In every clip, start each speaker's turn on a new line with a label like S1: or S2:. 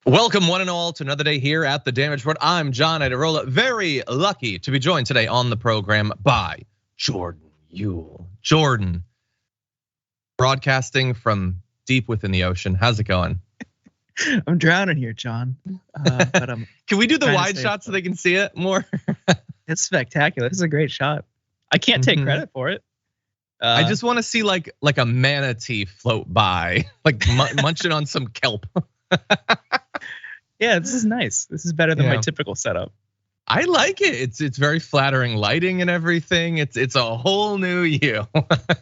S1: Welcome one and all to another day here at the Damage Report. I'm John Iadarola, very lucky to be joined today on the program by Jordan Uhl. Jordan, broadcasting from deep within the ocean. How's it going?
S2: I'm drowning here, John. But
S1: can we do the wide shot so they can see it more?
S2: It's spectacular. This is a great shot. I can't take credit for it.
S1: I just want to see like a manatee float by, like munching on some kelp.
S2: Yeah, this is nice. This is better than my typical setup.
S1: I like it. It's very flattering lighting and everything. It's a whole new you.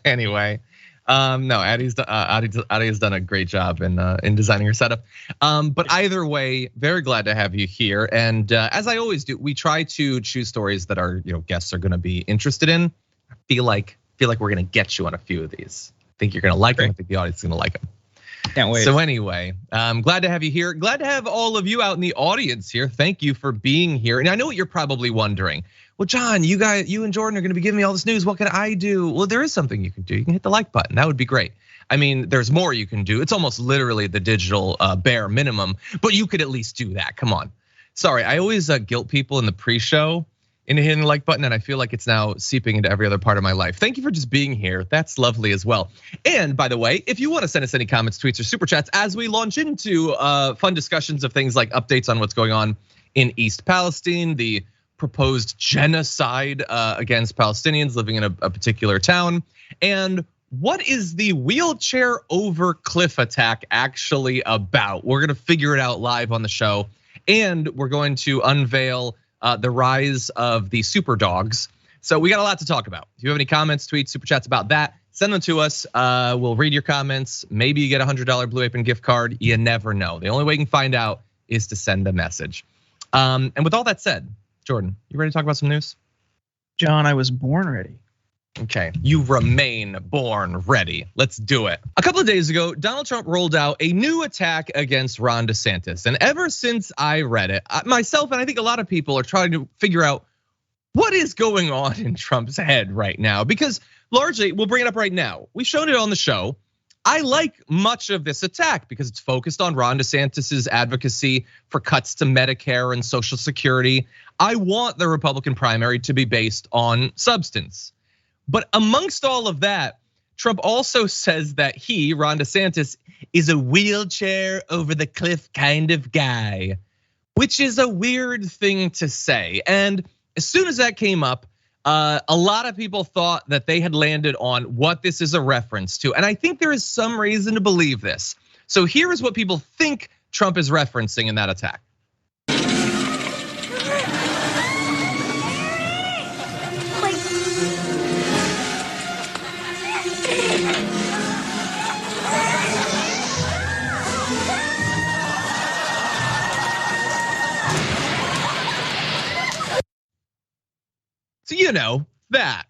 S1: Anyway, no, Addie's done a great job in designing her setup. But either way, very glad to have you here. And as I always do, we try to choose stories that our guests are going to be interested in. I feel like we're going to get you on a few of these. I think you're going to like them. I think the audience is going to like them.
S2: Can't wait.
S1: So anyway, I'm glad to have you here. Glad to have all of you out in the audience here. Thank you for being here. And I know what you're probably wondering. Well, John, you and Jordan are going to be giving me all this news. What can I do? Well, there is something you can do. You can hit the like button. That would be great. I mean, there's more you can do. It's almost literally the digital bare minimum, but you could at least do that. Come on. Sorry, I always guilt people in the pre-show into hitting the like button, and I feel like it's now seeping into every other part of my life. Thank you for just being here. That's lovely as well. And by the way, if you want to send us any comments, tweets, or super chats as we launch into fun discussions of things like updates on what's going on in East Palestine, the proposed genocide against Palestinians living in a particular town, and what is the wheelchair over cliff attack actually about? We're gonna figure it out live on the show, and we're going to unveil the rise of the super dogs. So we got a lot to talk about. If you have any comments, tweets, super chats about that, send them to us. We'll read your comments. Maybe you get a $100 Blue Apron gift card. You never know. The only way you can find out is to send a message. And with all that said, Jordan, you ready to talk about some news?
S2: John, I was born ready.
S1: Okay, you remain born ready. Let's do it. A couple of days ago, Donald Trump rolled out a new attack against Ron DeSantis. And ever since I read it, myself and I think a lot of people are trying to figure out what is going on in Trump's head right now. Because largely, we'll bring it up right now. We've shown it on the show. I like much of this attack because it's focused on Ron DeSantis's advocacy for cuts to Medicare and Social Security. I want the Republican primary to be based on substance. But amongst all of that, Trump also says that he, Ron DeSantis, is a wheelchair over the cliff kind of guy, which is a weird thing to say. And as soon as that came up, a lot of people thought that they had landed on what this is a reference to. And I think there is some reason to believe this. So here is what people think Trump is referencing in that attack. So you know that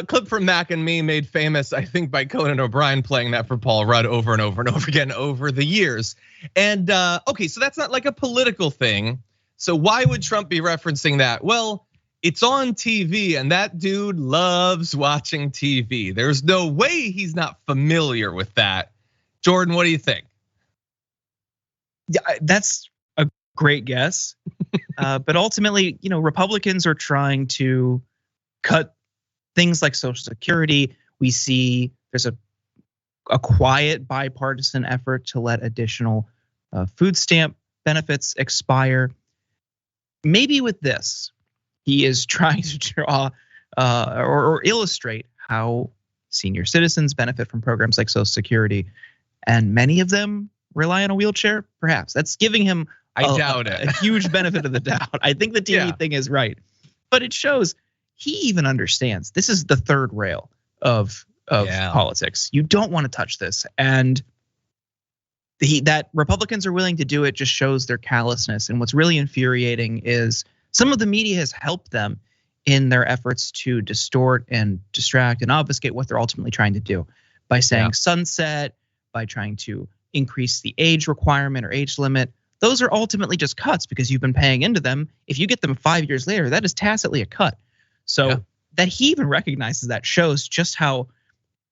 S1: clip from Mac and Me made famous, I think, by Conan O'Brien playing that for Paul Rudd over and over and over again over the years. And okay, so that's not like a political thing. So why would Trump be referencing that? Well, it's on TV and that dude loves watching TV. There's no way he's not familiar with that. Jordan, what do you think?
S2: Yeah, that's a great guess. But ultimately, Republicans are trying to cut things like Social Security. We see there's a quiet bipartisan effort to let additional food stamp benefits expire. Maybe with this, he is trying to draw or illustrate how senior citizens benefit from programs like Social Security, and many of them rely on a wheelchair. Perhaps that's giving him a huge benefit of the doubt. I think the TV thing is right, but it shows he even understands this is the third rail of politics. You don't want to touch this, and that Republicans are willing to do it just shows their callousness. And what's really infuriating is some of the media has helped them in their efforts to distort and distract and obfuscate what they're ultimately trying to do by saying sunset, by trying to increase the age requirement or age limit. Those are ultimately just cuts because you've been paying into them. If you get them 5 years later, that is tacitly a cut. So that he even recognizes that shows just how,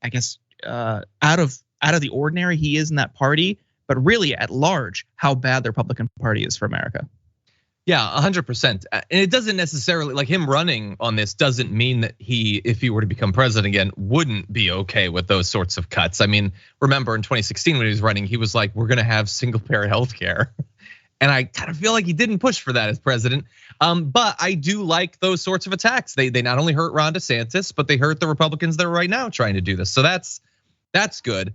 S2: I guess, out of the ordinary he is in that party. but really at large, how bad the Republican Party is for America.
S1: Yeah, 100%. And it doesn't necessarily, like him running on this doesn't mean that he, if he were to become president again, wouldn't be okay with those sorts of cuts. I mean, remember in 2016 when he was running, he was like, we're gonna have single payer healthcare. And I kind of feel like he didn't push for that as president. But I do like those sorts of attacks. They not only hurt Ron DeSantis, but they hurt the Republicans that are right now trying to do this. So that's good.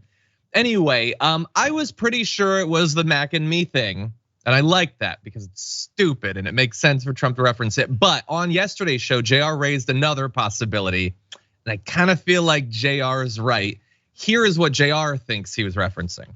S1: Anyway, I was pretty sure it was the Mac and me thing. And I like that because it's stupid and it makes sense for Trump to reference it. But on yesterday's show, JR raised another possibility. And I kind of feel like JR is right. Here is what JR thinks he was referencing.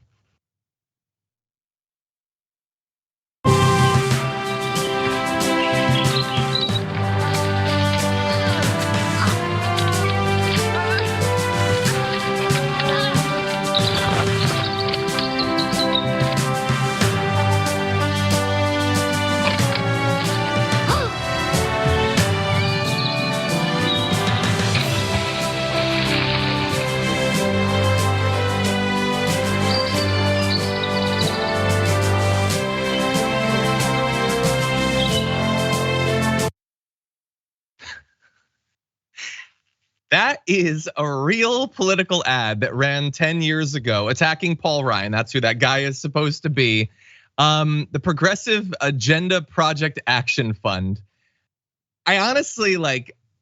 S1: That is a real political ad that ran 10 years ago attacking Paul Ryan. That's who that guy is supposed to be. The Progressive Agenda Project Action Fund. I honestly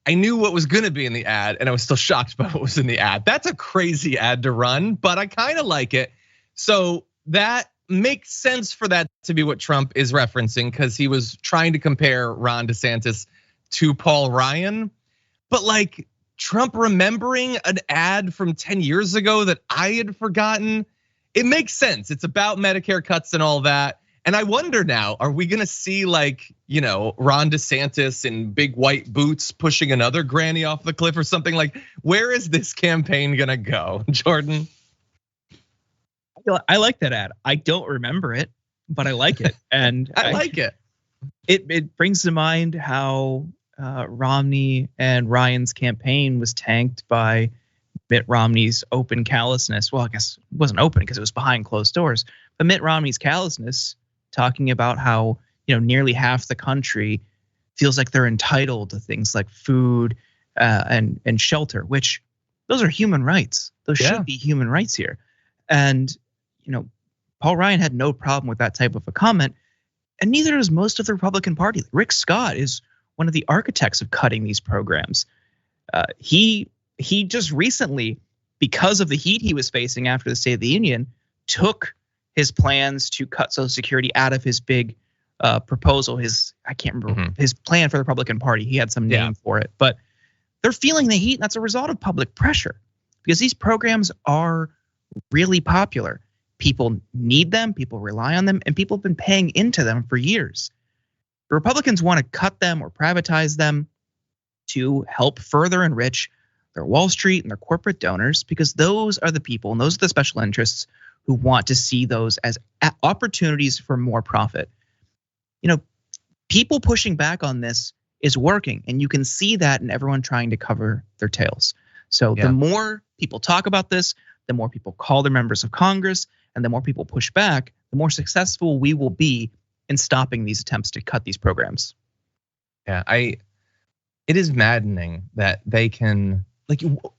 S1: I knew what was gonna be in the ad and I was still shocked by what was in the ad. That's a crazy ad to run, but I kind of like it. So that makes sense for that to be what Trump is referencing because he was trying to compare Ron DeSantis to Paul Ryan. But Trump remembering an ad from 10 years ago that I had forgotten, it makes sense. It's about Medicare cuts and all that. And I wonder now, are we gonna see Ron DeSantis in big white boots pushing another granny off the cliff or something? Where is this campaign gonna go, Jordan?
S2: I like that ad. I don't remember it, but I like it. And
S1: I like it.
S2: It brings to mind how Romney and Ryan's campaign was tanked by Mitt Romney's open callousness. Well, I guess it wasn't open because it was behind closed doors. But Mitt Romney's callousness, talking about how nearly half the country feels like they're entitled to things like food and shelter, which those are human rights. Those should be human rights here. And Paul Ryan had no problem with that type of a comment, and neither does most of the Republican Party. Rick Scott is one of the architects of cutting these programs. He just recently, because of the heat he was facing after the State of the Union, took his plans to cut Social Security out of his big proposal. I can't remember his plan for the Republican Party. He had some name for it, but they're feeling the heat. And that's a result of public pressure because these programs are really popular. People need them, people rely on them, and people have been paying into them for years. The Republicans want to cut them or privatize them to help further enrich their Wall Street and their corporate donors because those are the people and those are the special interests who want to see those as opportunities for more profit. People pushing back on this is working, and you can see that in everyone trying to cover their tails. So the more people talk about this, the more people call their members of Congress, and the more people push back, the more successful we will be in stopping these attempts to cut these programs.
S1: Yeah, it is maddening that they can,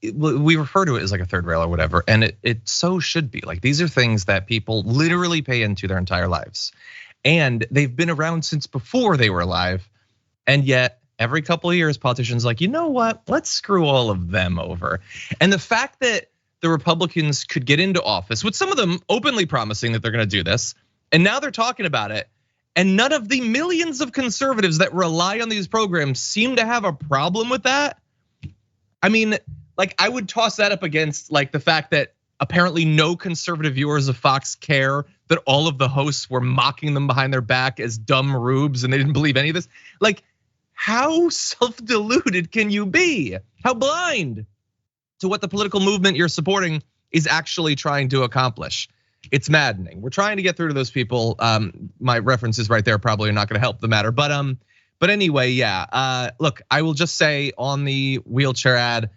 S1: we refer to it as a third rail or whatever, and it so should be. These are things that people literally pay into their entire lives. And they've been around since before they were alive. And yet every couple of years, politicians you know what, let's screw all of them over. And the fact that the Republicans could get into office with some of them openly promising that they're gonna do this, and now they're talking about it, and none of the millions of conservatives that rely on these programs seem to have a problem with that. I mean, I would toss that up against the fact that apparently no conservative viewers of Fox care that all of the hosts were mocking them behind their back as dumb rubes and they didn't believe any of this. How self-deluded can you be? How blind to what the political movement you're supporting is actually trying to accomplish? It's maddening. We're trying to get through to those people. My references right there probably are not gonna help the matter. But anyway, yeah. Look, I will just say on the wheelchair ad,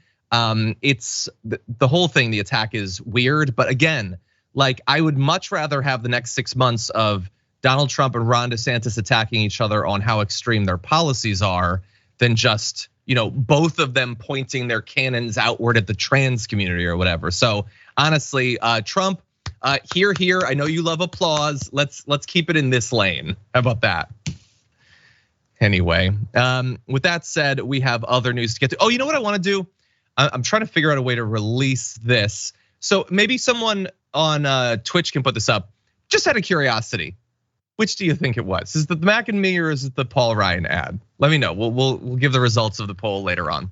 S1: it's the whole thing, the attack is weird. But again, Like, I would much rather have the next 6 months of Donald Trump and Ron DeSantis attacking each other on how extreme their policies are than just, both of them pointing their cannons outward at the trans community or whatever. So honestly, Trump, here. I know you love applause. Let's keep it in this lane. How about that? Anyway, with that said, we have other news to get to. Oh, you know what I want to do? I'm trying to figure out a way to release this. So maybe someone on Twitch can put this up. Just out of curiosity, which do you think it was? Is it the Mac and Me or is it the Paul Ryan ad? Let me know. We'll give the results of the poll later on.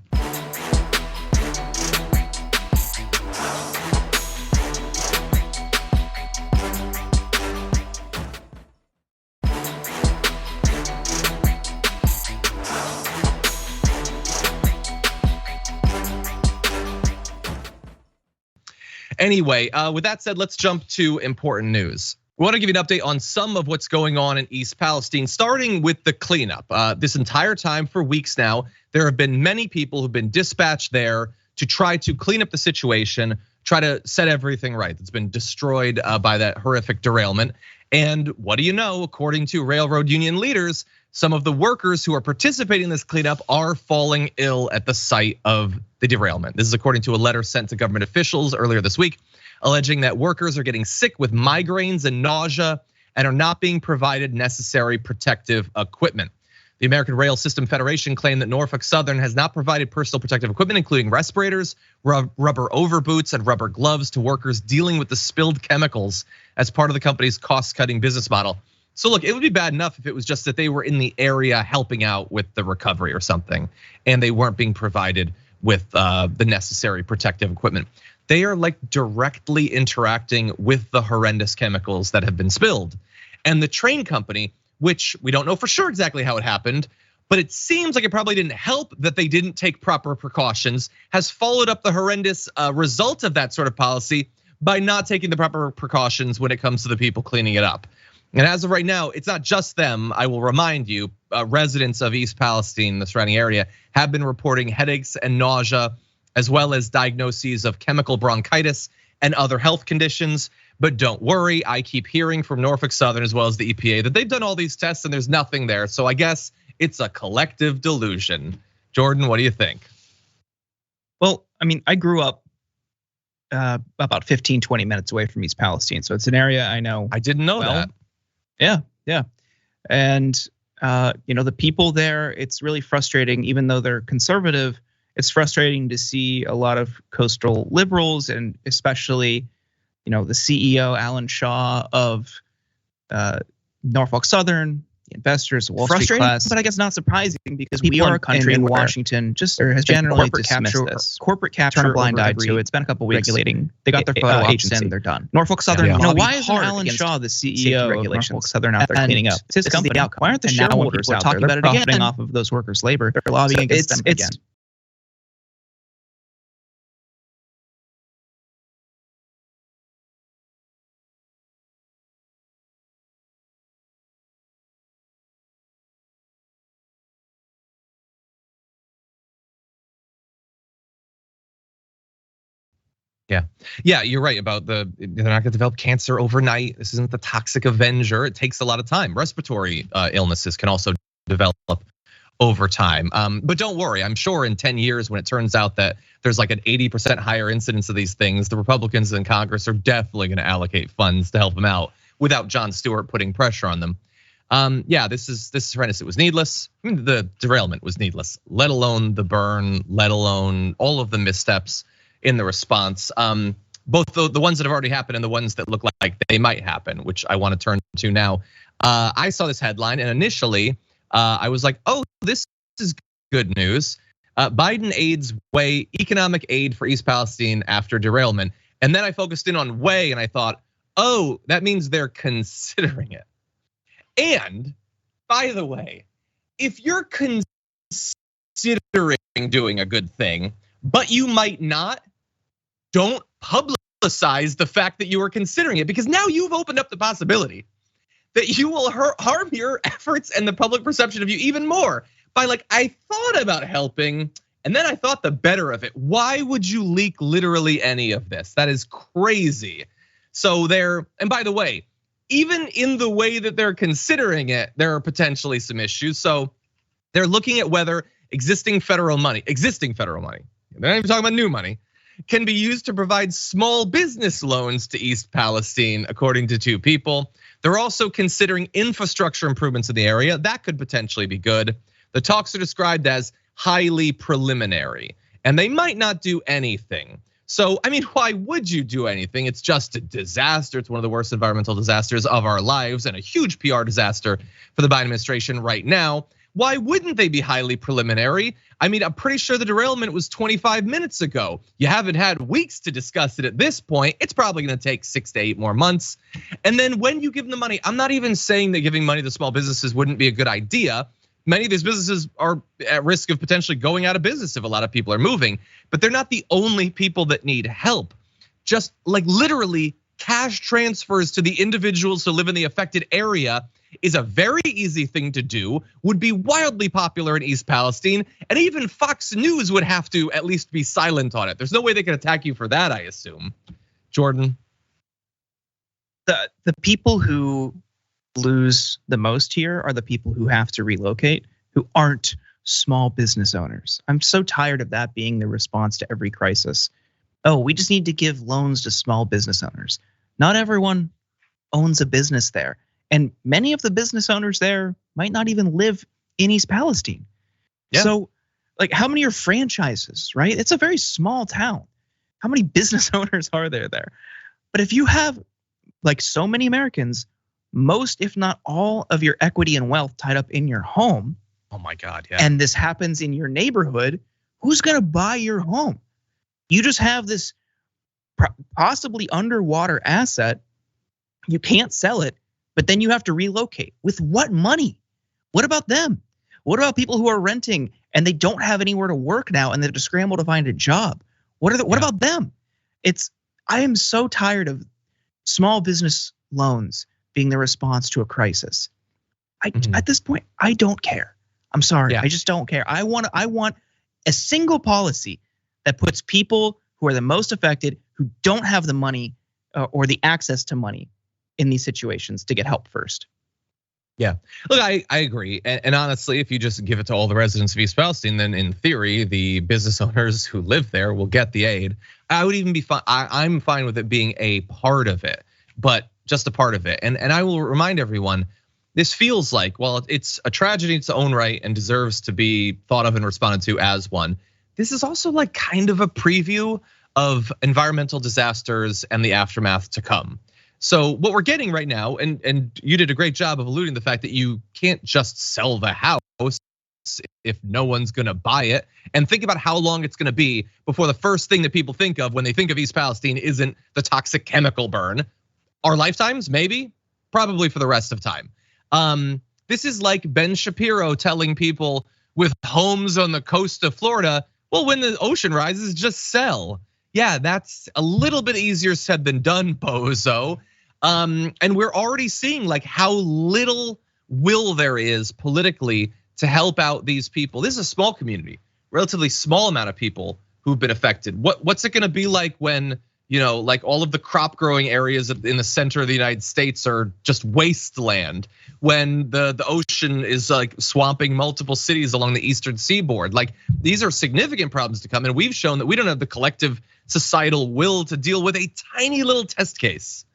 S1: Anyway, with that said, let's jump to important news. We want to give you an update on some of what's going on in East Palestine, starting with the cleanup. This entire time, for weeks now, there have been many people who've been dispatched there to try to clean up the situation, try to set everything right that's been destroyed by that horrific derailment. And what do you know? According to railroad union leaders, some of the workers who are participating in this cleanup are falling ill at the site of the derailment. This is according to a letter sent to government officials earlier this week, alleging that workers are getting sick with migraines and nausea and are not being provided necessary protective equipment. The American Rail System Federation claimed that Norfolk Southern has not provided personal protective equipment, including respirators, rubber overboots, and rubber gloves to workers dealing with the spilled chemicals as part of the company's cost-cutting business model. So look, it would be bad enough if it was just that they were in the area helping out with the recovery or something, and they weren't being provided with the necessary protective equipment. They are like directly interacting with the horrendous chemicals that have been spilled. And the train company, which we don't know for sure exactly how it happened, but it seems like it probably didn't help that they didn't take proper precautions, has followed up the horrendous result of that sort of policy by not taking the proper precautions when it comes to the people cleaning it up. And as of right now, it's not just them. I will remind you, residents of East Palestine, the surrounding area, have been reporting headaches and nausea, as well as diagnoses of chemical bronchitis and other health conditions. But don't worry, I keep hearing from Norfolk Southern as well as the EPA that they've done all these tests and there's nothing there. So I guess it's a collective delusion. Jordan, what do you think?
S2: Well, I mean, I grew up about 15, 20 minutes away from East Palestine. So it's an area I know.
S1: I didn't know that.
S2: Yeah. And the people there, it's really frustrating, even though they're conservative. It's frustrating to see a lot of coastal liberals and especially, the CEO, Alan Shaw of Norfolk Southern, the investors, the Wall Street class. But I guess not surprising because we are a country in Washington just has generally dismissed this. Corporate capture, turn a blind eye to it. It's been a couple weeks. Regulating. They got their photo ops in, they're done. Norfolk Southern. Why isn't Alan Shaw, the CEO of Norfolk Southern, out there cleaning up? It's his company. The outcome. Why aren't the shareholders out there? They're profiting off of those workers' labor. They're lobbying against them again.
S1: Yeah, you're right about they're not gonna develop cancer overnight. This isn't the toxic Avenger. It takes a lot of time. Respiratory illnesses can also develop over time. But don't worry, I'm sure in 10 years when it turns out that there's like an 80% higher incidence of these things, the Republicans in Congress are definitely gonna allocate funds to help them out without Jon Stewart putting pressure on them. Yeah, this is horrendous. It was needless. I mean, the derailment was needless, let alone the burn, let alone all of the missteps in the response, both the ones that have already happened and the ones that look like they might happen, which I want to turn to now. I saw this headline and initially I was like, oh, this is good news. Biden aids weigh economic aid for East Palestine after derailment. And then I focused in on weigh and I thought, oh, that means they're considering it. And by the way, if you're considering doing a good thing, but you might not, don't publicize the fact that you are considering it, because now you've opened up the possibility that you will harm your efforts and the public perception of you even more by like, I thought about helping and then I thought the better of it. Why would you leak literally any of this? That is crazy. So and by the way, even in the way that they're considering it, there are potentially some issues. So they're looking at whether existing federal money, they're not even talking about new money, can be used to provide small business loans to East Palestine, according to two people. They're also considering infrastructure improvements in the area. That could potentially be good. The talks are described as highly preliminary, and they might not do anything. So, I mean, why would you do anything? It's just a disaster. It's one of the worst environmental disasters of our lives and a huge PR disaster for the Biden administration right now. Why wouldn't they be highly preliminary? I mean, I'm pretty sure the derailment was 25 minutes ago. You haven't had weeks to discuss it at this point. It's probably gonna take 6 to 8 more months. And then when you give them the money, I'm not even saying that giving money to small businesses wouldn't be a good idea. Many of these businesses are at risk of potentially going out of business if a lot of people are moving, but they're not the only people that need help. Just like literally cash transfers to the individuals who live in the affected area is a very easy thing to do, would be wildly popular in East Palestine, and even Fox News would have to at least be silent on it. There's no way they can attack you for that, I assume. Jordan?
S2: The people who lose the most here are the people who have to relocate, who aren't small business owners. I'm so tired of that being the response to every crisis. Oh, we just need to give loans to small business owners. Not everyone owns a business there. And many of the business owners there might not even live in East Palestine. Yeah. So, like, how many are franchises, right? It's a very small town. How many business owners are there? But if you have, like so many Americans, most, if not all, of your equity and wealth tied up in your home.
S1: Oh my God, yeah.
S2: And this happens in your neighborhood, who's gonna buy your home? You just have this possibly underwater asset. You can't sell it. But then you have to relocate. With what money? What about them? What about people who are renting and they don't have anywhere to work now and they have to scramble to find a job? What about them? I am so tired of small business loans being the response to a crisis. At this point, I don't care. I'm sorry, I just don't care. I want a single policy that puts people who are the most affected, who don't have the money or the access to money in these situations, to get help first.
S1: Yeah, look, I agree. And honestly, if you just give it to all the residents of East Palestine, then in theory, the business owners who live there will get the aid. I would even be fine. I'm fine with it being a part of it, but just a part of it. And I will remind everyone, this feels like, well, it's a tragedy in its own right and deserves to be thought of and responded to as one. This is also like kind of a preview of environmental disasters and the aftermath to come. So what we're getting right now, and you did a great job of alluding to the fact that you can't just sell the house if no one's gonna buy it, and think about how long it's gonna be before the first thing that people think of when they think of East Palestine isn't the toxic chemical burn. Our lifetimes, maybe, probably for the rest of time. This is like Ben Shapiro telling people with homes on the coast of Florida, well, when the ocean rises, just sell. Yeah, that's a little bit easier said than done, bozo. And we're already seeing like how little will there is politically to help out these people. This is a small community, relatively small amount of people who've been affected. What's it gonna be like when, like all of the crop growing areas in the center of the United States are just wasteland, when the ocean is like swamping multiple cities along the eastern seaboard? Like, these are significant problems to come, and we've shown that we don't have the collective societal will to deal with a tiny little test case.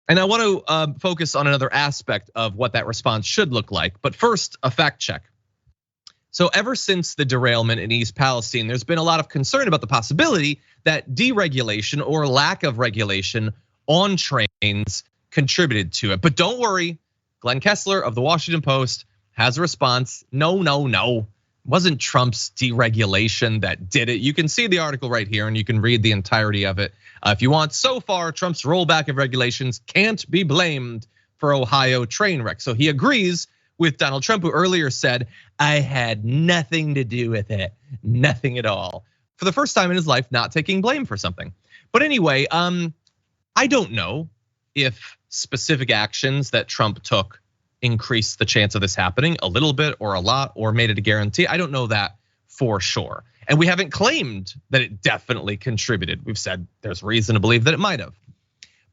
S1: And I want to focus on another aspect of what that response should look like. But first, a fact check. So ever since the derailment in East Palestine, there's been a lot of concern about the possibility that deregulation or lack of regulation on trains contributed to it. But don't worry, Glenn Kessler of the Washington Post has a response. No. It wasn't Trump's deregulation that did it. You can see the article right here and you can read the entirety of it if you want. So far, Trump's rollback of regulations can't be blamed for Ohio train wreck. So he agrees with Donald Trump, who earlier said, I had nothing to do with it, nothing at all. for the first time in his life, not taking blame for something. But anyway, I don't know if specific actions that Trump took increased the chance of this happening a little bit or a lot or made it a guarantee. I don't know that for sure. And we haven't claimed that it definitely contributed. We've said there's reason to believe that it might have.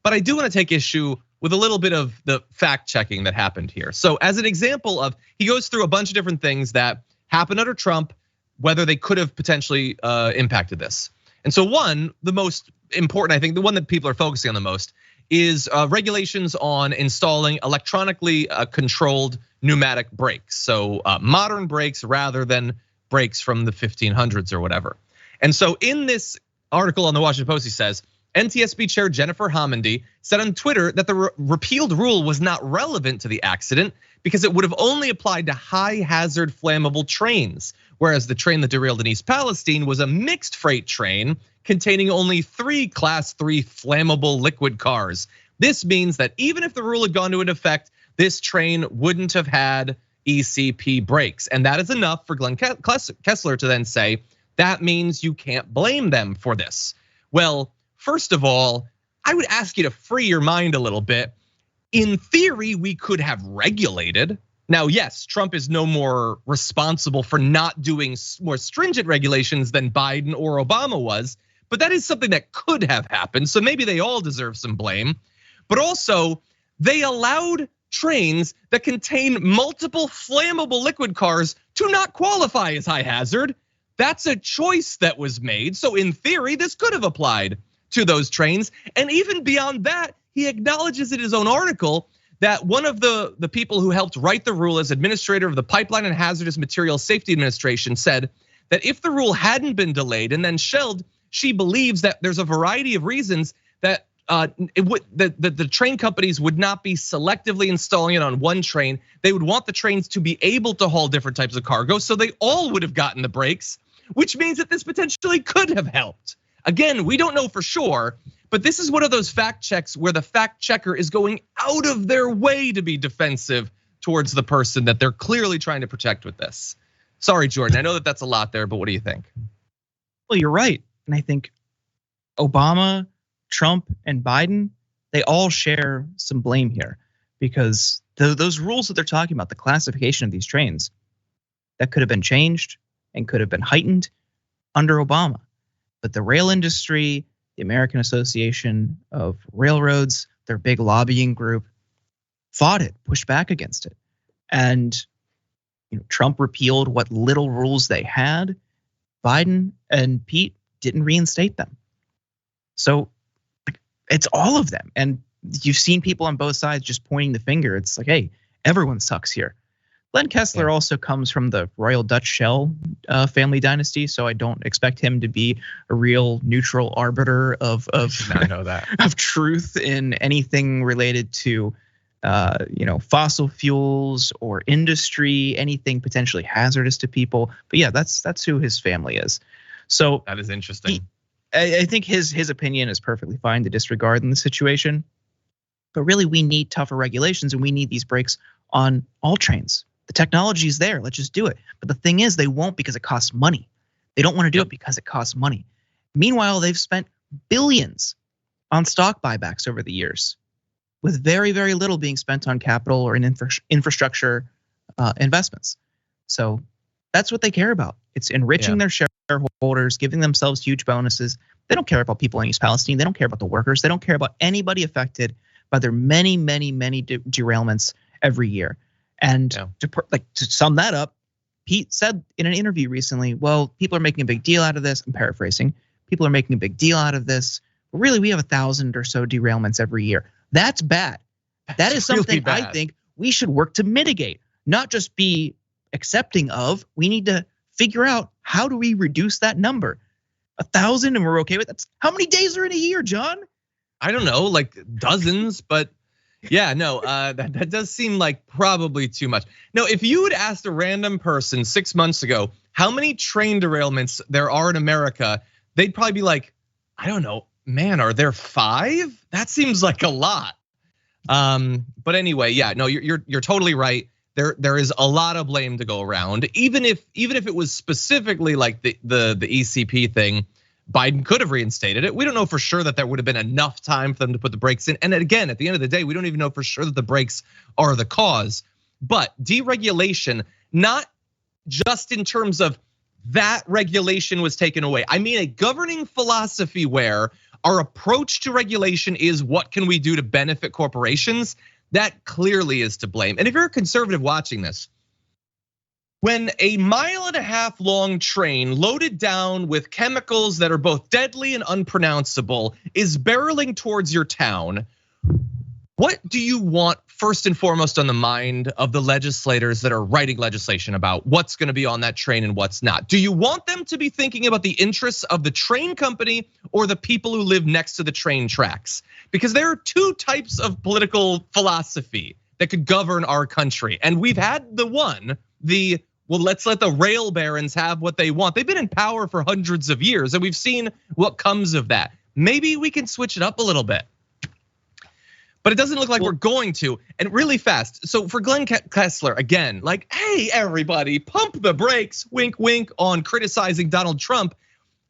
S1: But I do want to take issue with a little bit of the fact checking that happened here. So as an example of, he goes through a bunch of different things that happened under Trump, whether they could have potentially impacted this. And so one, the most important, I think the one that people are focusing on the most is regulations on installing electronically controlled pneumatic brakes. So modern brakes rather than brakes from the 1500s or whatever. And so in this article on the Washington Post, he says, NTSB Chair Jennifer Homendy said on Twitter that the repealed rule was not relevant to the accident because it would have only applied to high hazard flammable trains, whereas the train that derailed in East Palestine was a mixed freight train containing only 3 Class 3 flammable liquid cars. This means that even if the rule had gone into effect, this train wouldn't have had ECP brakes. And that is enough for Glenn Kessler to then say, that means you can't blame them for this. Well, first of all, I would ask you to free your mind a little bit. In theory, we could have regulated. Now, yes, Trump is no more responsible for not doing more stringent regulations than Biden or Obama was, but that is something that could have happened. So maybe they all deserve some blame. But also, they allowed trains that contain multiple flammable liquid cars to not qualify as high hazard. That's a choice that was made. So in theory, this could have applied to those trains. And even beyond that, he acknowledges in his own article that one of the people who helped write the rule as administrator of the Pipeline and Hazardous Materials Safety Administration said that if the rule hadn't been delayed and then shelved, she believes that there's a variety of reasons that the train companies would not be selectively installing it on one train. They would want the trains to be able to haul different types of cargo, so they all would have gotten the brakes, which means that this potentially could have helped. Again, we don't know for sure, but this is one of those fact checks where the fact checker is going out of their way to be defensive towards the person that they're clearly trying to protect with this. Sorry, Jordan, I know that that's a lot there, but what do you think?
S2: Well, you're right. And I think Obama, Trump, and Biden, they all share some blame here because those rules that they're talking about, the classification of these trains, that could have been changed and could have been heightened under Obama. But the rail industry, the American Association of Railroads, their big lobbying group, fought it, pushed back against it. And Trump repealed what little rules they had. Biden and Pete didn't reinstate them. So it's all of them. And you've seen people on both sides just pointing the finger. It's like, hey, everyone sucks here. Glenn Kessler also comes from the Royal Dutch Shell family dynasty, so I don't expect him to be a real neutral arbiter of
S1: I know that.
S2: of truth in anything related to fossil fuels or industry, anything potentially hazardous to people. But yeah, that's who his family is. So
S1: that is interesting.
S2: I think his opinion is perfectly fine to disregard in the situation. But really, we need tougher regulations and we need these brakes on all trains. The technology is there, let's just do it. But the thing is, they won't because it costs money. They don't want to do it because it costs money. Meanwhile, they've spent billions on stock buybacks over the years, with very, very little being spent on capital or in infrastructure investments. So that's what they care about. It's enriching their shareholders, giving themselves huge bonuses. They don't care about people in East Palestine. They don't care about the workers. They don't care about anybody affected by their many, many, many derailments every year. And to sum that up, Pete said in an interview recently, well, people are making a big deal out of this. I'm paraphrasing. People are making a big deal out of this. But really, we have 1,000 or so derailments every year. That's bad. That is something really bad. I think we should work to mitigate, not just be accepting of. We need to figure out, how do we reduce that number? 1,000 and we're okay with that. How many days are in a year, John?
S1: I don't know, like dozens, but yeah, no, that does seem like probably too much. No, if you had asked a random person 6 months ago how many train derailments there are in America, they'd probably be like, I don't know, man, are there 5? That seems like a lot. But anyway, yeah, no, you're totally right. there is a lot of blame to go around. Even if it was specifically like the ECP thing, Biden could have reinstated it. We don't know for sure that there would have been enough time for them to put the brakes in. And again, at the end of the day, we don't even know for sure that the brakes are the cause. But deregulation, not just in terms of that regulation was taken away. I mean, a governing philosophy where our approach to regulation is what can we do to benefit corporations? That clearly is to blame. And if you're a conservative watching this, when a 1.5 mile long train loaded down with chemicals that are both deadly and unpronounceable is barreling towards your town, what do you want first and foremost on the mind of the legislators that are writing legislation about what's gonna be on that train and what's not? Do you want them to be thinking about the interests of the train company or the people who live next to the train tracks? Because there are two types of political philosophy that could govern our country. And we've had the one, well, let's let the rail barons have what they want. They've been in power for hundreds of years and we've seen what comes of that. Maybe we can switch it up a little bit. But it doesn't look like we're going to, and really fast. So for Glenn Kessler, again, like, hey, everybody, pump the brakes, wink, wink, on criticizing Donald Trump.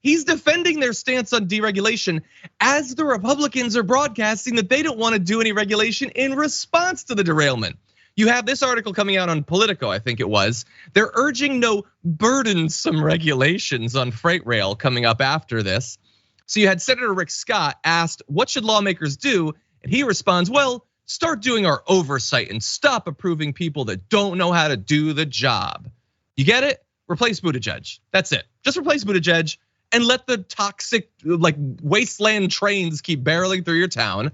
S1: He's defending their stance on deregulation as the Republicans are broadcasting that they don't want to do any regulation in response to the derailment. You have this article coming out on Politico, I think it was. They're urging no burdensome regulations on freight rail coming up after this. So you had Senator Rick Scott asked, what should lawmakers do? And he responds, well, start doing our oversight and stop approving people that don't know how to do the job. You get it? Replace Buttigieg. That's it. Just replace Buttigieg and let the toxic, like, wasteland trains keep barreling through your town.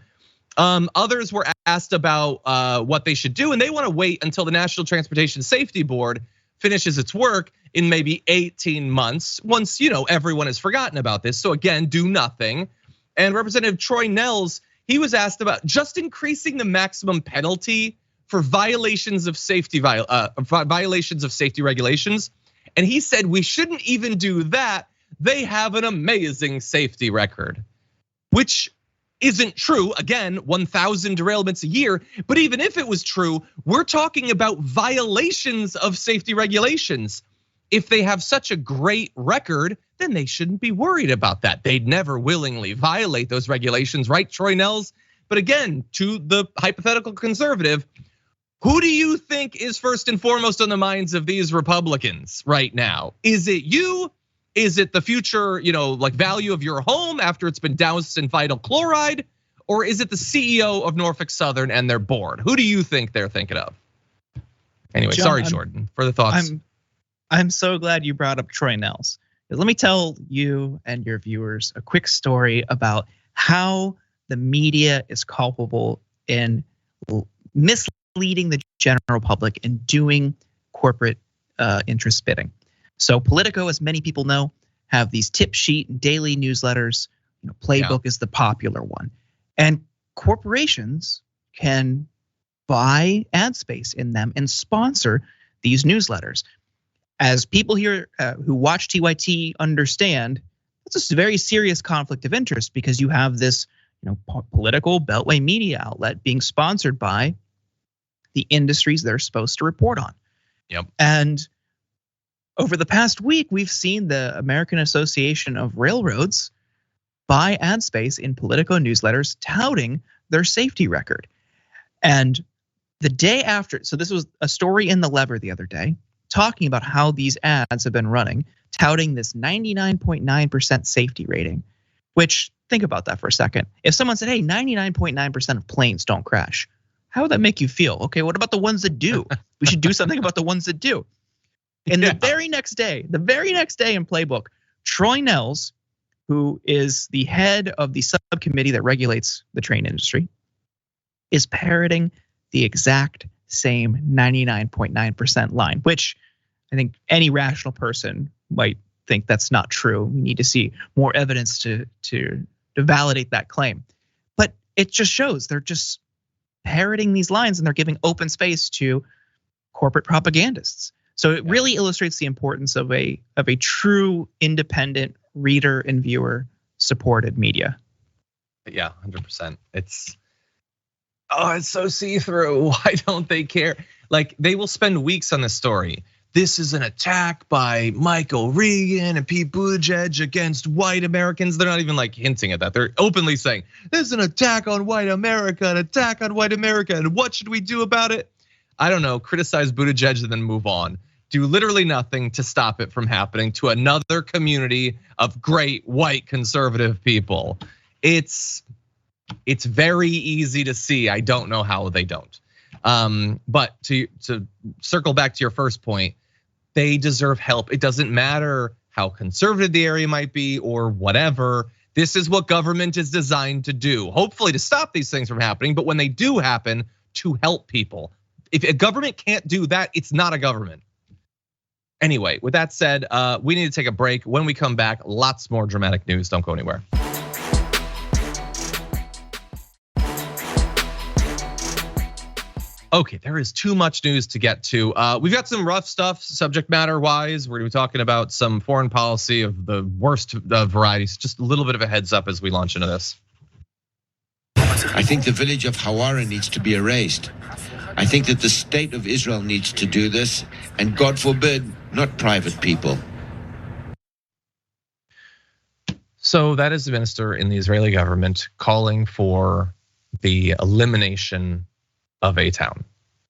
S1: Others were asked about what they should do, and they want to wait until the National Transportation Safety Board finishes its work in maybe 18 months, once everyone has forgotten about this. So again, do nothing. And Representative Troy Nehls, he was asked about just increasing the maximum penalty for violations of safety regulations, and he said we shouldn't even do that. They have an amazing safety record, which isn't true. Again, 1,000 derailments a year, but even if it was true, we're talking about violations of safety regulations. If they have such a great record, then they shouldn't be worried about that. They'd never willingly violate those regulations, right, Troy Nehls? But again, to the hypothetical conservative, who do you think is first and foremost on the minds of these Republicans right now? Is it you? Is it the future, like value of your home after it's been doused in vinyl chloride? Or is it the CEO of Norfolk Southern and their board? Who do you think they're thinking of? Anyway, John, sorry, Jordan, for the thoughts.
S2: I'm so glad you brought up Troy Nehls. Let me tell you and your viewers a quick story about how the media is culpable in misleading the general public and doing corporate interest bidding. So Politico, as many people know, have these tip sheet and daily newsletters. Playbook is the popular one. And corporations can buy ad space in them and sponsor these newsletters. As people here who watch TYT understand, it's a very serious conflict of interest because you have this, political beltway media outlet being sponsored by the industries they're supposed to report on.
S1: Yep.
S2: And over the past week, we've seen the American Association of Railroads buy ad space in Politico newsletters touting their safety record. And the day after, so this was a story in The Lever the other day, talking about how these ads have been running, touting this 99.9% safety rating, which, think about that for a second. If someone said, hey, 99.9% of planes don't crash, how would that make you feel? Okay, what about the ones that do? We should do something about the ones that do. And the very next day in Playbook, Troy Nehls, who is the head of the subcommittee that regulates the train industry, is parroting the exact same 99.9% line, which I think any rational person might think that's not true. We need to see more evidence to validate that claim. But it just shows they're just parroting these lines and they're giving open space to corporate propagandists. So it really illustrates the importance of a true independent reader and viewer supported media.
S1: Yeah, 100%. It's so see-through. Why don't they care? Like they will spend weeks on this story. This is an attack by Michael Regan and Pete Buttigieg against white Americans. They're not even like hinting at that. They're openly saying, there's an attack on white America, an attack on white America, and what should we do about it? I don't know, criticize Buttigieg and then move on. Do literally nothing to stop it from happening to another community of great white conservative people. It's very easy to see. I don't know how they don't. But to circle back to your first point, they deserve help. It doesn't matter how conservative the area might be or whatever. This is what government is designed to do. Hopefully to stop these things from happening, but when they do happen, to help people. If a government can't do that, it's not a government. Anyway, with that said, we need to take a break. When we come back, lots more dramatic news. Don't go anywhere. Okay, there is too much news to get to. We've got some rough stuff, subject matter wise. We're gonna be talking about some foreign policy of the worst varieties. Just a little bit of a heads up as we launch into this.
S3: I think the village of Hawara needs to be erased. I think that the state of Israel needs to do this, and God forbid, not private people.
S1: So that is the minister in the Israeli government calling for the elimination of a town.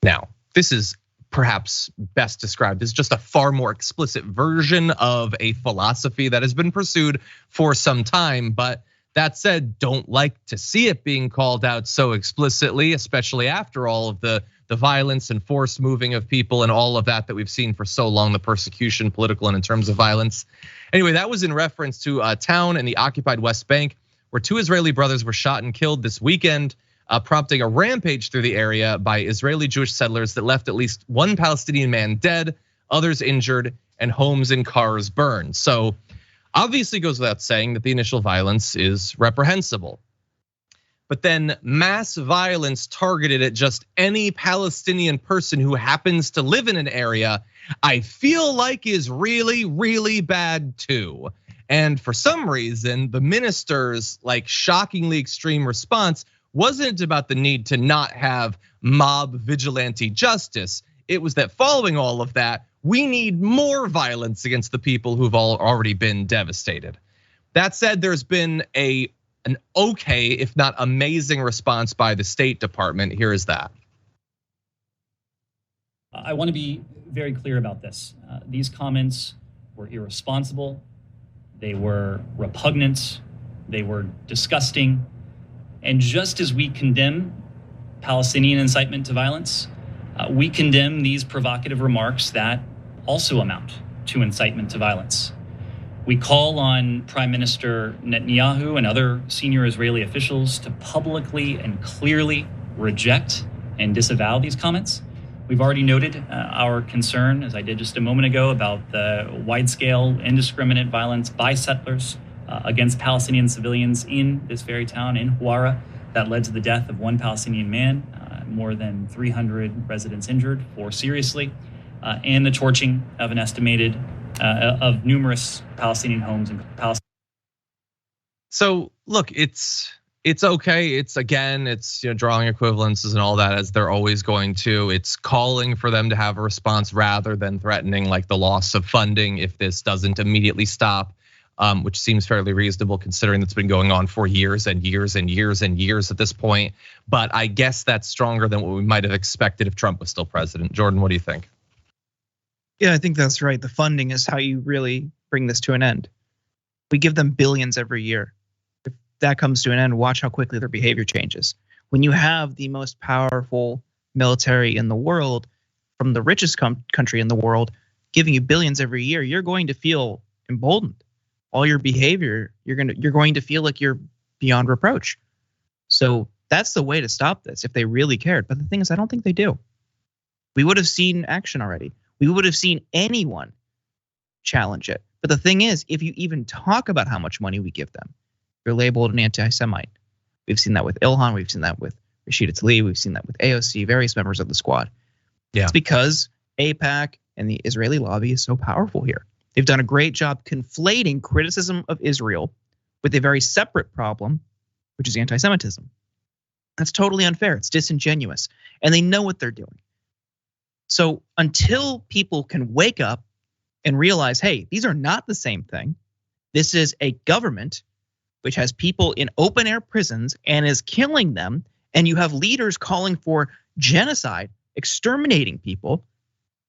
S1: Now, this is perhaps best described as just a far more explicit version of a philosophy that has been pursued for some time. But that said, don't like to see it being called out so explicitly, especially after all of the violence and forced moving of people and all of that we've seen for so long, the persecution, political and in terms of violence. Anyway, that was in reference to a town in the occupied West Bank where 2 Israeli brothers were shot and killed this weekend, prompting a rampage through the area by Israeli Jewish settlers that left at least 1 Palestinian man dead, others injured, and homes and cars burned. So obviously goes without saying that the initial violence is reprehensible. But then mass violence targeted at just any Palestinian person who happens to live in an area, I feel like is really, really bad too. And for some reason, the minister's like shockingly extreme response wasn't about the need to not have mob vigilante justice. It was that following all of that, we need more violence against the people who've already been devastated. That said, there's been an okay, if not amazing response by the State Department. Here is that.
S4: I want to be very clear about this. These comments were irresponsible. They were repugnant. They were disgusting. And just as we condemn Palestinian incitement to violence, we condemn these provocative remarks that also amount to incitement to violence. We call on Prime Minister Netanyahu and other senior Israeli officials to publicly and clearly reject and disavow these comments. We've already noted our concern, as I did just a moment ago, about the wide-scale, indiscriminate violence by settlers against Palestinian civilians in this very town in Hawara that led to the death of 1 Palestinian man, more than 300 residents injured, 4 seriously, and the torching of an estimated of numerous Palestinian homes in Palestine.
S1: So look, it's okay. It's again, it's drawing equivalences and all that as they're always going to. It's calling for them to have a response rather than threatening like the loss of funding if this doesn't immediately stop. Which seems fairly reasonable considering that's been going on for years and years and years and years at this point. But I guess that's stronger than what we might have expected if Trump was still president. Jordan, what do you think?
S2: Yeah, I think that's right. The funding is how you really bring this to an end. We give them billions every year. If that comes to an end, watch how quickly their behavior changes. When you have the most powerful military in the world, from the richest country in the world, giving you billions every year, you're going to feel emboldened. All your behavior, you're going to feel like you're beyond reproach. So that's the way to stop this if they really cared. But the thing is, I don't think they do. We would have seen action already. We would have seen anyone challenge it. But the thing is, if you even talk about how much money we give them, you're labeled an anti-Semite. We've seen that with Ilhan. We've seen that with Rashida Tlaib. We've seen that with AOC, various members of the squad. Yeah. It's because AIPAC and the Israeli lobby is so powerful here. They've done a great job conflating criticism of Israel with a very separate problem, which is anti-Semitism. That's totally unfair. It's disingenuous. And they know what they're doing. So until people can wake up and realize, hey, these are not the same thing. This is a government which has people in open air prisons and is killing them. And you have leaders calling for genocide, exterminating people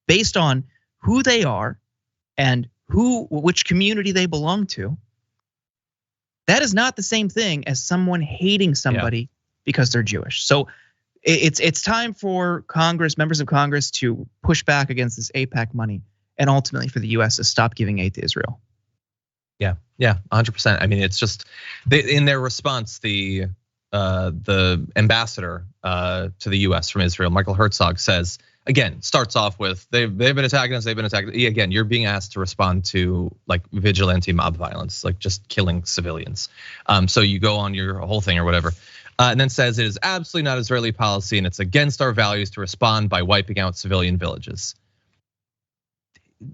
S2: based on who they are and which community they belong to. That is not the same thing as someone hating somebody because they're Jewish. So it's time for Congress, members of Congress, to push back against this AIPAC money and ultimately for the US to stop giving aid to Israel.
S1: Yeah, 100%. I mean, it's just in their response, the ambassador to the US from Israel, Michael Herzog, says, again, starts off with they've been attacking us, they've been attacking. Again, you're being asked to respond to like vigilante mob violence, like just killing civilians. So you go on your whole thing or whatever, and then says it is absolutely not Israeli policy and it's against our values to respond by wiping out civilian villages.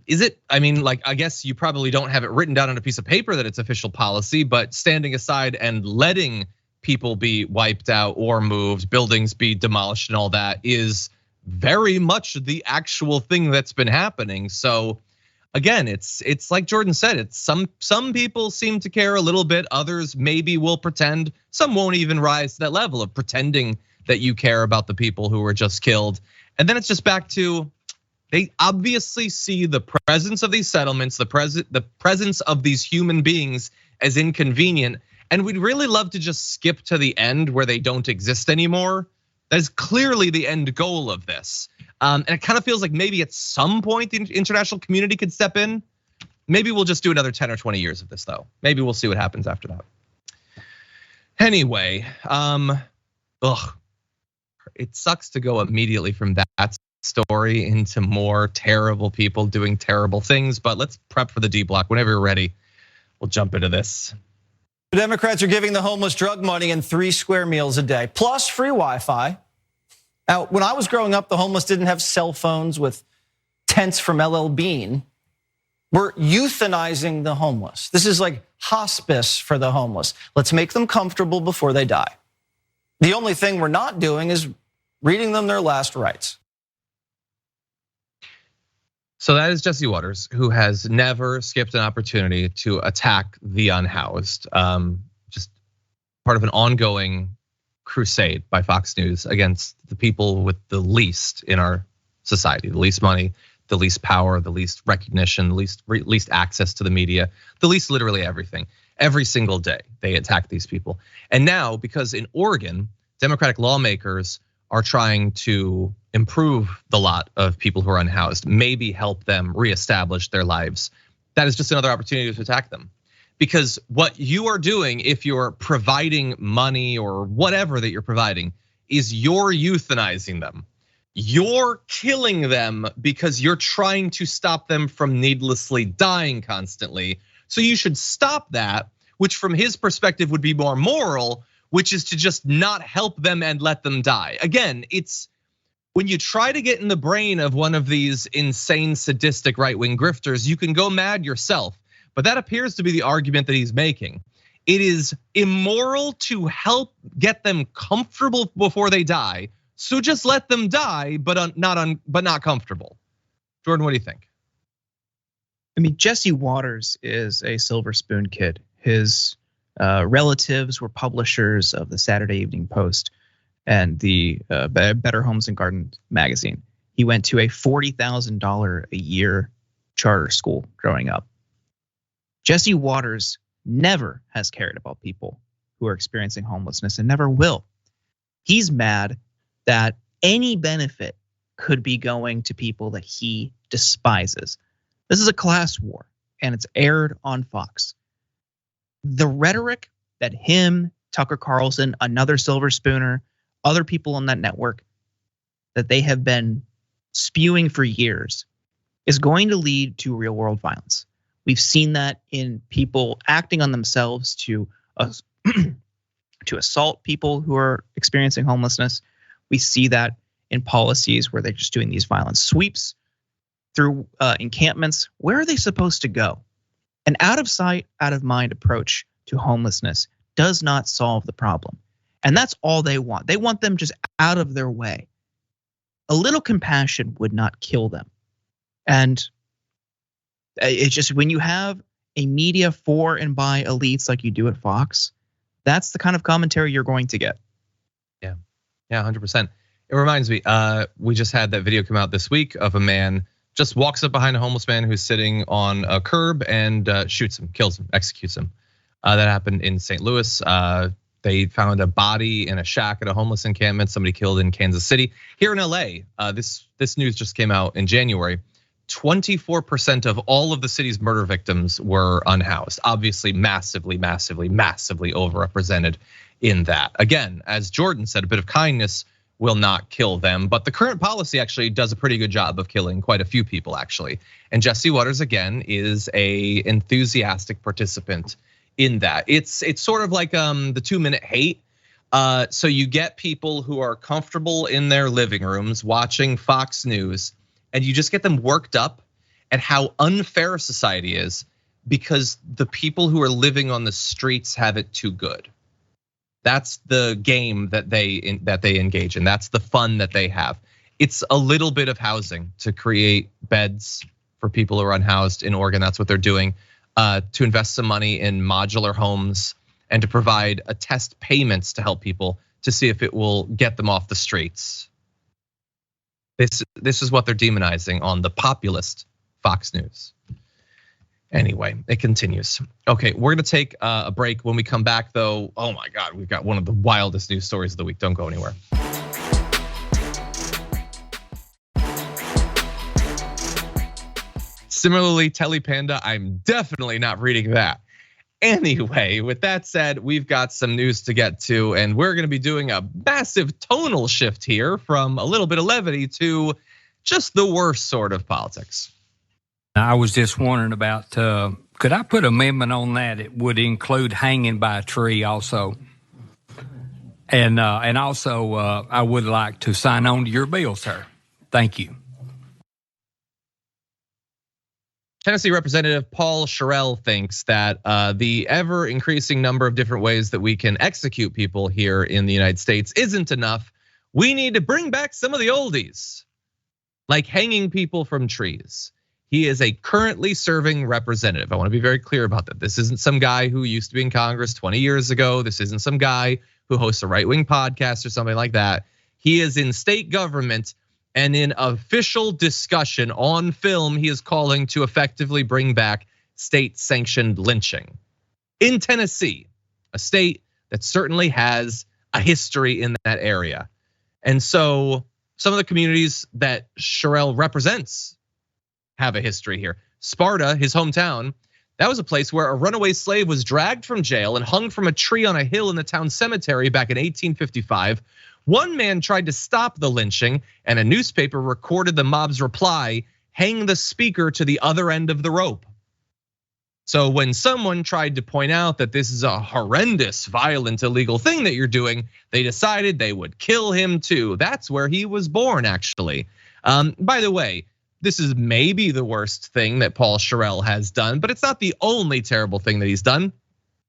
S1: Is it? I mean, like, I guess you probably don't have it written down on a piece of paper that it's official policy, but standing aside and letting people be wiped out or moved, buildings be demolished and all that is very much the actual thing that's been happening. So again, it's like Jordan said, it's some people seem to care a little bit, others maybe will pretend, some won't even rise to that level of pretending that you care about the people who were just killed. And then it's just back to, they obviously see the presence of these settlements, the presence of these human beings as inconvenient. And we'd really love to just skip to the end where they don't exist anymore. That is clearly the end goal of this. And it kind of feels like maybe at some point the international community could step in. Maybe we'll just do another 10 or 20 years of this though. Maybe we'll see what happens after that. Anyway, it sucks to go immediately from that story into more terrible people doing terrible things, but let's prep for the D block. Whenever you're ready, we'll jump into this.
S5: The Democrats are giving the homeless drug money and 3 square meals a day, plus free Wi-Fi. Now, when I was growing up, the homeless didn't have cell phones with tents from LL Bean. We're euthanizing the homeless. This is like hospice for the homeless. Let's make them comfortable before they die. The only thing we're not doing is reading them their last rites.
S1: So that is Jesse Waters, who has never skipped an opportunity to attack the unhoused. Just part of an ongoing crusade by Fox News against the people with the least in our society, the least money, the least power, the least recognition, the least access to the media, the least literally everything. Every single day they attack these people. And now, because in Oregon, Democratic lawmakers are trying to improve the lot of people who are unhoused, maybe help them reestablish their lives. That is just another opportunity to attack them. Because what you are doing, if you're providing money or whatever that you're providing, is you're euthanizing them. You're killing them because you're trying to stop them from needlessly dying constantly. So you should stop that, which from his perspective would be more moral, which is to just not help them and let them die. Again, it's when you try to get in the brain of one of these insane, sadistic right-wing grifters, you can go mad yourself. But that appears to be the argument that he's making. It is immoral to help get them comfortable before they die. So just let them die, but not comfortable. Jordan, what do you think?
S2: I mean, Jesse Waters is a silver spoon kid. His relatives were publishers of the Saturday Evening Post and the Better Homes and Gardens magazine. He went to a $40,000 a year charter school growing up. Jesse Waters never has cared about people who are experiencing homelessness and never will. He's mad that any benefit could be going to people that he despises. This is a class war and it's aired on Fox. The rhetoric that him, Tucker Carlson, another silver spooner, other people on that network, that they have been spewing for years is going to lead to real world violence. We've seen that in people acting on themselves to assault people who are experiencing homelessness. We see that in policies where they're just doing these violent sweeps through encampments. Where are they supposed to go? An out of sight, out of mind approach to homelessness does not solve the problem. And that's all they want. They want them just out of their way. a little compassion would not kill them. And it's just when you have a media for and by elites like you do at Fox, that's the kind of commentary you're going to get.
S1: Yeah, 100%. It reminds me, we just had that video come out this week of a man just walks up behind a homeless man who's sitting on a curb and shoots him, kills him, executes him. That happened in St. Louis. They found a body in a shack at a homeless encampment. Somebody killed in Kansas City. Here in LA, this news just came out in January. 24% of all of the city's murder victims were unhoused. Obviously, massively overrepresented in that. Again, as Jordan said, a bit of kindness will not kill them, but the current policy actually does a pretty good job of killing quite a few people actually. And Jesse Waters again is a enthusiastic participant in that. It's sort of like the 2-minute hate. So you get people who are comfortable in their living rooms watching Fox News, and you just get them worked up at how unfair society is because the people who are living on the streets have it too good. That's the game that they engage in. That's the fun that they have. It's a little bit of housing to create beds for people who are unhoused in Oregon. That's what they're doing. To invest some money in modular homes and to provide a test payments to help people to see if it will get them off the streets. This is what they're demonizing on the populist Fox News. Anyway, it continues. Okay, we're gonna take a break. When we come back though, oh my God, we've got one of the wildest news stories of the week. Don't go anywhere. Similarly, Telepanda, I'm definitely not reading that. Anyway, with that said, we've got some news to get to, and we're gonna be doing a massive tonal shift here from a little bit of levity to just the worst sort of politics.
S6: I was just wondering about, could I put an amendment on that? It would include hanging by a tree also. And also, I would like to sign on to your bill, sir. Thank you.
S1: Tennessee Representative Paul Sherrill thinks that the ever increasing number of different ways that we can execute people here in the United States isn't enough. We need to bring back some of the oldies, like hanging people from trees. He is a currently serving representative. I want to be very clear about that. This isn't some guy who used to be in Congress 20 years ago. This isn't some guy who hosts a right-wing podcast or something like that. He is in state government, and in official discussion on film, he is calling to effectively bring back state-sanctioned lynching in Tennessee, a state that certainly has a history in that area. And so some of the communities that Sherrill represents have a history here. Sparta, his hometown, that was a place where a runaway slave was dragged from jail and hung from a tree on a hill in the town cemetery back in 1855. One man tried to stop the lynching, and a newspaper recorded the mob's reply, "Hang the speaker to the other end of the rope." So when someone tried to point out that this is a horrendous, violent, illegal thing that you're doing, they decided they would kill him too. That's where he was born, actually. By the way, this is maybe the worst thing that Paul Sherrill has done, but it's not the only terrible thing that he's done.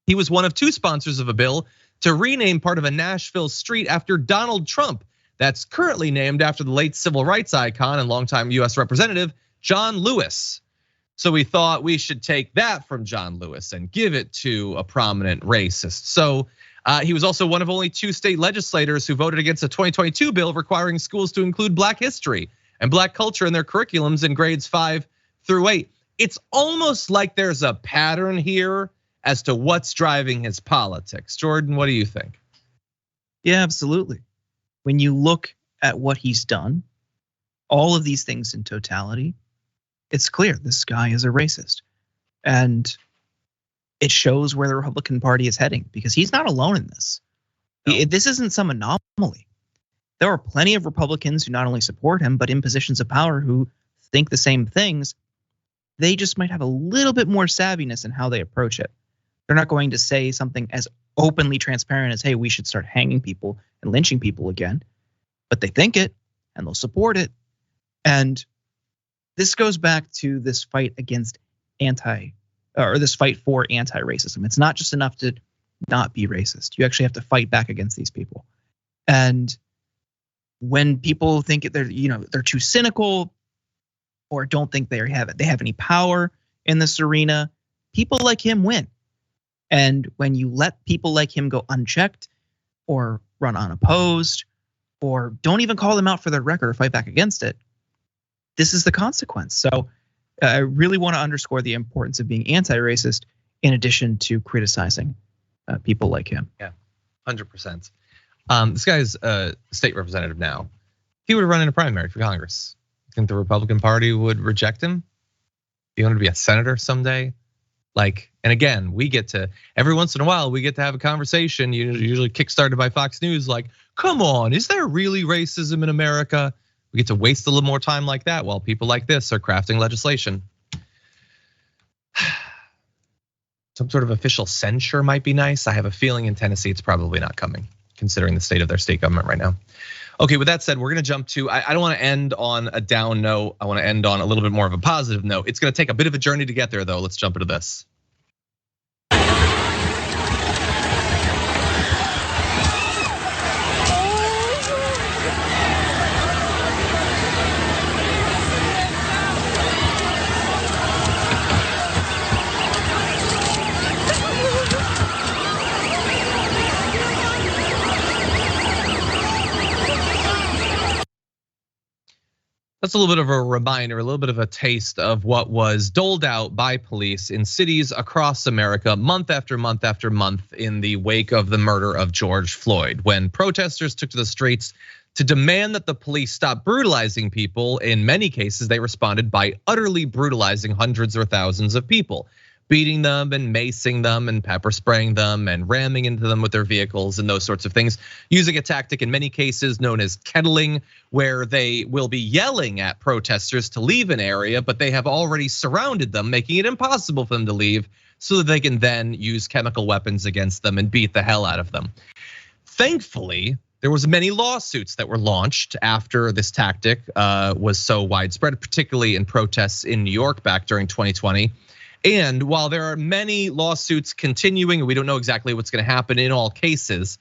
S1: He was one of 2 sponsors of a bill to rename part of a Nashville street after Donald Trump. That's currently named after the late civil rights icon and longtime US Representative John Lewis. So we thought we should take that from John Lewis and give it to a prominent racist. So he was also one of only 2 state legislators who voted against a 2022 bill requiring schools to include Black history and Black culture in their curriculums in grades 5 through 8. It's almost like there's a pattern here as to what's driving his politics. Jordan, what do you think?
S2: Yeah, absolutely. When you look at what he's done, all of these things in totality, it's clear this guy is a racist. And it shows where the Republican Party is heading because he's not alone in this. No. This isn't some anomaly. There are plenty of Republicans who not only support him, but in positions of power who think the same things. They just might have a little bit more savviness in how they approach it. They're not going to say something as openly transparent as, hey, we should start hanging people and lynching people again. But they think it and they'll support it. And this goes back to this fight against this fight for anti-racism. It's not just enough to not be racist. You actually have to fight back against these people. And when people think they're too cynical or don't think they have any power in this arena, people like him win. And when you let people like him go unchecked or run unopposed or don't even call them out for their record or fight back against it, this is the consequence. So I really want to underscore the importance of being anti-racist in addition to criticizing people like him.
S1: Yeah, 100%. This guy's a state representative now. If he would run in a primary for Congress, you think the Republican Party would reject him? He wanted to be a senator someday? And again, we get to, every once in a while, we get to have a conversation, usually kickstarted by Fox News, come on, is there really racism in America? We get to waste a little more time like that while people like this are crafting legislation. Some sort of official censure might be nice. I have a feeling in Tennessee it's probably not coming, considering the state of their state government right now. Okay, with that said, we're gonna jump to, I don't wanna end on a down note. I wanna end on a little bit more of a positive note. It's gonna take a bit of a journey to get there though. Let's jump into this. That's a little bit of a reminder, a little bit of a taste of what was doled out by police in cities across America month after month after month in the wake of the murder of George Floyd. When protesters took to the streets to demand that the police stop brutalizing people, in many cases they responded by utterly brutalizing hundreds or thousands of people, beating them and macing them and pepper spraying them and ramming into them with their vehicles and those sorts of things, using a tactic in many cases known as kettling, where they will be yelling at protesters to leave an area, but they have already surrounded them, making it impossible for them to leave so that they can then use chemical weapons against them and beat the hell out of them. Thankfully, there was many lawsuits that were launched after this tactic was so widespread, particularly in protests in New York back during 2020. And while there are many lawsuits continuing, and we don't know exactly what's going to happen in all cases,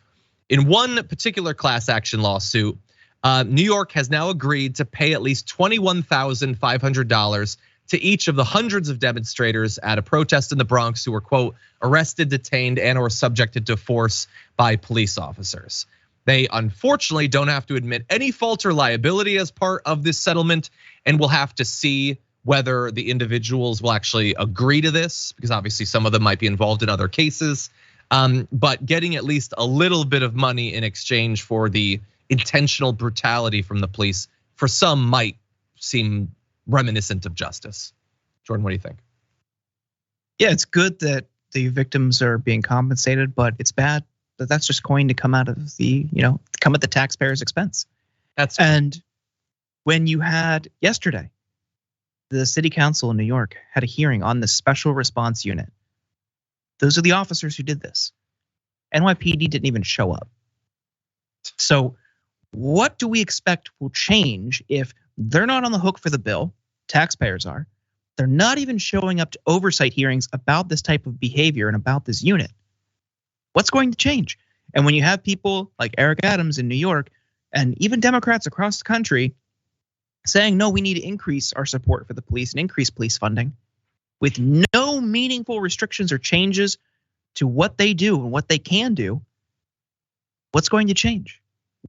S1: in one particular class action lawsuit, New York has now agreed to pay at least $21,500 to each of the hundreds of demonstrators at a protest in the Bronx who were, quote, arrested, detained, and or subjected to force by police officers. They unfortunately don't have to admit any fault or liability as part of this settlement, and we'll have to see whether the individuals will actually agree to this, because obviously some of them might be involved in other cases. But getting at least a little bit of money in exchange for the intentional brutality from the police, for some might seem reminiscent of justice. Jordan, what do you think?
S2: Yeah, it's good that the victims are being compensated, but it's bad that that's just going to come out of come at the taxpayer's expense. And when you had yesterday, the city council in New York had a hearing on the special response unit. Those are the officers who did this. NYPD didn't even show up. So what do we expect will change if they're not on the hook for the bill? Taxpayers are. They're not even showing up to oversight hearings about this type of behavior and about this unit. What's going to change? And when you have people like Eric Adams in New York and even Democrats across the country saying, no, we need to increase our support for the police and increase police funding with no meaningful restrictions or changes to what they do and what they can do, what's going to change?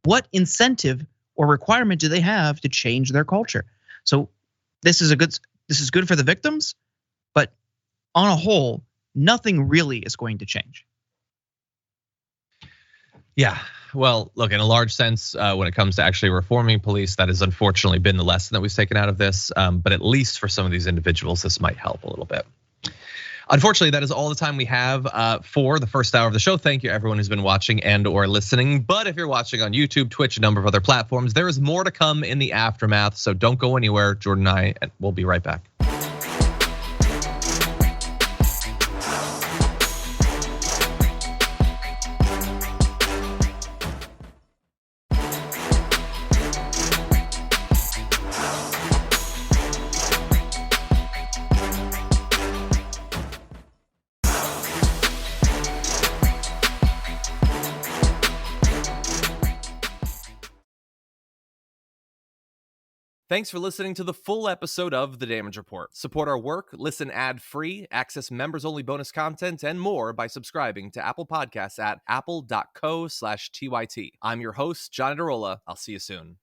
S2: What incentive or requirement do they have to change their culture? So this is good for the victims, but on a whole, nothing really is going to change.
S1: Yeah. Well, look, in a large sense, when it comes to actually reforming police, that has unfortunately been the lesson that we've taken out of this. But at least for some of these individuals, this might help a little bit. Unfortunately, that is all the time we have for the first hour of the show. Thank you everyone who's been watching and or listening. But if you're watching on YouTube, Twitch, a number of other platforms, there is more to come in the aftermath. So don't go anywhere. Jordan and I will be right back.
S7: Thanks for listening to the full episode of The Damage Report. Support our work, listen ad-free, access members-only bonus content, and more by subscribing to Apple Podcasts at apple.co/TYT. I'm your host, John Derola. I'll see you soon.